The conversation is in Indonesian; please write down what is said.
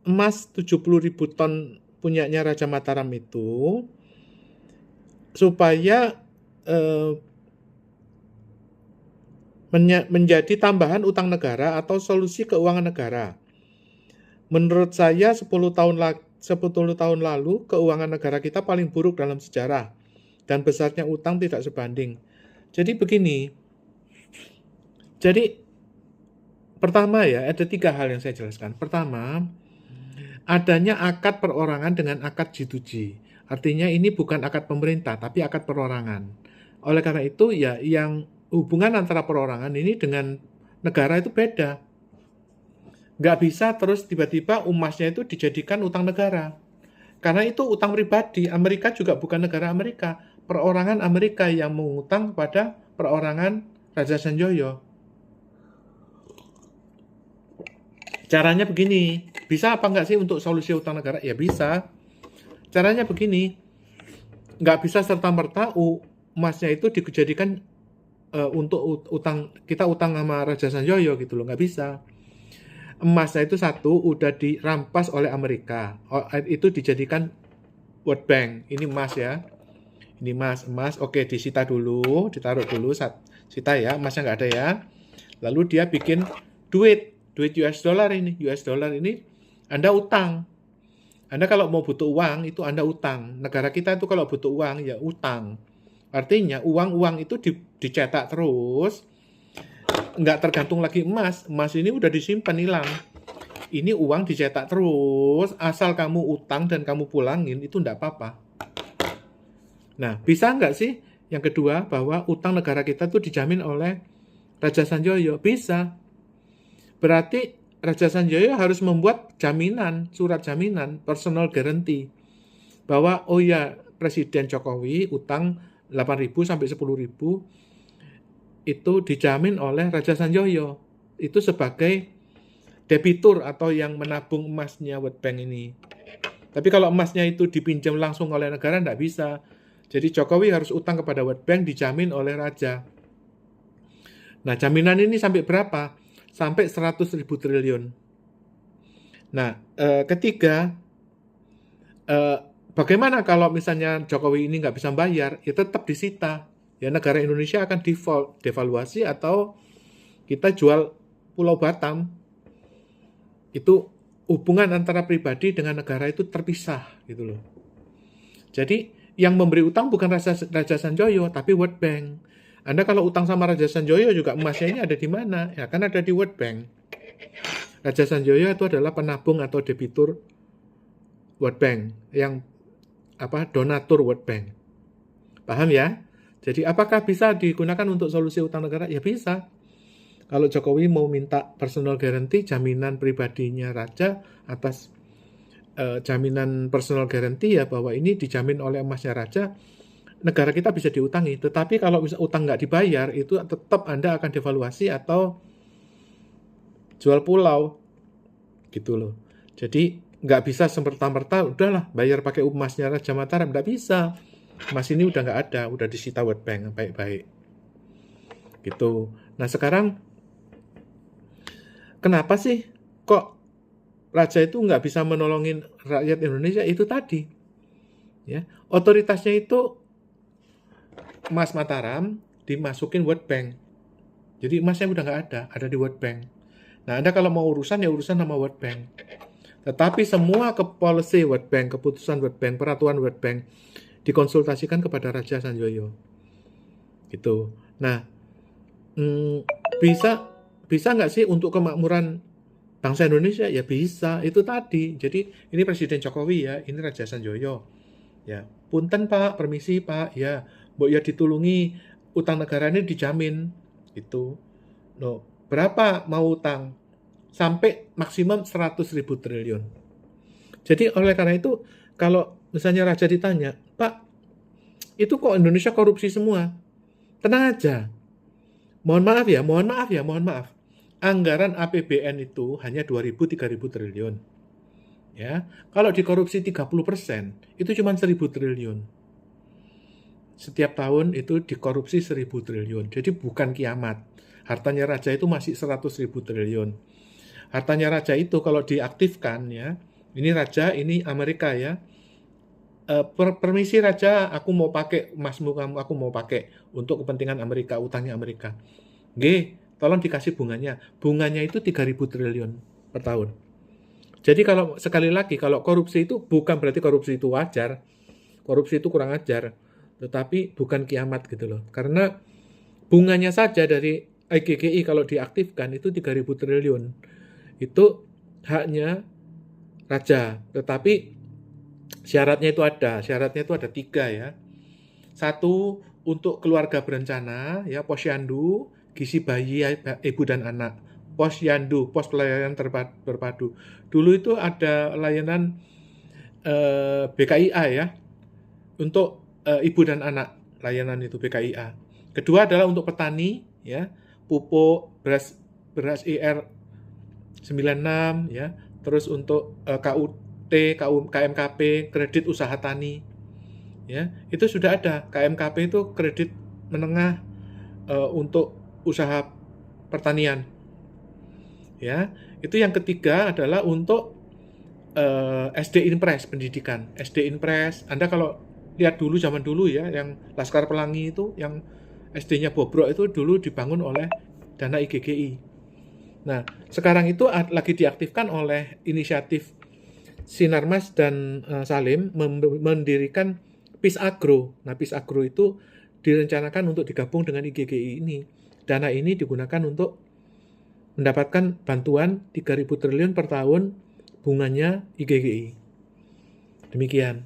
emas 70.000 ton punyanya Raja Mataram itu supaya menjadi tambahan utang negara atau solusi keuangan negara. Menurut saya 10 tahun lalu keuangan negara kita paling buruk dalam sejarah dan besarnya utang tidak sebanding. Jadi begini. Jadi pertama ya, ada 3 hal yang saya jelaskan. Pertama, adanya akad perorangan dengan akad G2G. Artinya ini bukan akad pemerintah, tapi akad perorangan. Oleh karena itu ya, yang hubungan antara perorangan ini dengan negara itu beda. Nggak bisa terus tiba-tiba emasnya itu dijadikan utang negara. Karena itu utang pribadi. Amerika juga bukan negara Amerika. Perorangan Amerika yang mengutang pada perorangan Raja Sanjoyo. Caranya begini, bisa apa nggak sih untuk solusi utang negara? Ya bisa. Caranya begini, nggak bisa serta-merta emasnya itu dijadikan untuk utang, kita utang sama Raja Sanjoyo gitu loh, nggak bisa. Emasnya itu satu udah dirampas oleh Amerika, itu dijadikan World Bank. Ini emas ya, ini emas, oke disita dulu, ditaruh dulu, sita ya, emasnya nggak ada ya. Lalu dia bikin duit US dollar ini Anda utang. Anda kalau mau butuh uang itu Anda utang. Negara kita itu kalau butuh uang ya utang. Artinya uang itu dicetak terus, nggak tergantung lagi emas. Emas ini udah disimpan hilang. Ini uang dicetak terus, asal kamu utang dan kamu pulangin itu nggak apa-apa. Nah, bisa nggak sih yang kedua bahwa utang negara kita tuh dijamin oleh Raja Sanjoyo? Bisa. Berarti Raja Sanjoyo harus membuat jaminan, surat jaminan, personal guarantee. Bahwa, oh ya, Presiden Jokowi utang 8.000 sampai 10.000 itu dijamin oleh Raja Sanjoyo. Itu sebagai debitur atau yang menabung emasnya World Bank ini. Tapi kalau emasnya itu dipinjam langsung oleh negara, nggak bisa. Jadi Jokowi harus utang kepada World Bank dijamin oleh Raja. Nah, jaminan ini sampai berapa? Sampai 100.000 triliun. Nah, ketiga, bagaimana kalau misalnya Jokowi ini nggak bisa bayar, ya tetap disita. Ya negara Indonesia akan devaluasi atau kita jual Pulau Batam. Itu hubungan antara pribadi dengan negara itu terpisah gitu loh. Jadi yang memberi utang bukan Raja Sanjoyo, tapi World Bank. Anda kalau utang sama Raja Sanjoyo juga emasnya ini ada di mana? Ya kan ada di World Bank. Raja Sanjoyo itu adalah penabung atau debitur World Bank, yang donatur World Bank. Paham ya? Jadi apakah bisa digunakan untuk solusi utang negara? Ya bisa. Kalau Jokowi mau minta personal guarantee, jaminan pribadinya Raja atas jaminan personal guarantee ya bahwa ini dijamin oleh emasnya Raja, negara kita bisa diutangi. Tetapi kalau utang nggak dibayar, itu tetap Anda akan devaluasi atau jual pulau. Gitu loh. Jadi nggak bisa semerta-merta, udahlah bayar pakai emasnya Raja Mataram. Nggak bisa. Emas ini udah nggak ada, udah disita World Bank baik-baik. Gitu. Nah sekarang, kenapa sih kok Raja itu nggak bisa menolongin rakyat Indonesia? Itu tadi. Ya, otoritasnya itu emas Mataram dimasukin World Bank. Jadi emasnya udah nggak ada di World Bank. Nah, Anda kalau mau urusan ya urusan sama World Bank. Tetapi semua policy World Bank, keputusan World Bank, peraturan World Bank dikonsultasikan kepada Raja Sanjoyo. Gitu. Nah, bisa nggak sih untuk kemakmuran bangsa Indonesia? Ya bisa, itu tadi. Jadi ini Presiden Jokowi ya, ini Raja Sanjoyo. Ya, punten Pak, permisi Pak, ya, mbok ya ditulungi utang negara ini dijamin. Itu. No, berapa mau utang? Sampai maksimum 100.000 triliun. Jadi oleh karena itu, kalau misalnya Raja ditanya, Pak, itu kok Indonesia korupsi semua? Tenang aja. Mohon maaf. Anggaran APBN itu hanya 2.000-3.000 triliun. Ya, kalau dikorupsi 30%, itu cuma 1.000 triliun. Setiap tahun itu dikorupsi 1.000 triliun. Jadi bukan kiamat. Hartanya Raja itu masih 100.000 triliun. Hartanya Raja itu kalau diaktifkan ya, Ini raja, ini Amerika ya. Permisi raja, aku mau pakai emasmu kamu, aku mau pakai untuk kepentingan Amerika, utangnya Amerika. G, tolong dikasih bunganya. Bunganya itu 3.000 triliun per tahun. Jadi kalau sekali lagi, kalau korupsi itu bukan berarti korupsi itu wajar. Korupsi itu kurang ajar. Tetapi bukan kiamat gitu loh. Karena bunganya saja dari IGGI kalau diaktifkan itu 3.000 triliun. Itu haknya raja. Tetapi syaratnya itu ada 3 ya. Satu, untuk keluarga berencana ya, posyandu, gizi bayi ibu dan anak. Posyandu, pos pelayanan terpadu. Dulu itu ada layanan BKIA ya, untuk ibu dan anak, layanan itu BKIA. Kedua adalah untuk petani ya, pupuk, beras IR 96 ya, terus untuk KUT, KMKP, kredit usaha tani. Ya, itu sudah ada. KMKP itu kredit menengah untuk usaha pertanian. Ya, itu yang ketiga adalah untuk SD Impres pendidikan. SD Impres, Anda kalau lihat dulu zaman dulu ya, yang Laskar Pelangi itu, yang SD-nya bobrok itu dulu dibangun oleh dana IGGI. Nah, sekarang itu lagi diaktifkan oleh inisiatif Sinarmas dan Salim mendirikan PIS Agro. Nah, PIS Agro itu direncanakan untuk digabung dengan IGGI ini. Dana ini digunakan untuk mendapatkan bantuan 3.000 triliun per tahun bunganya IGGI. Demikian.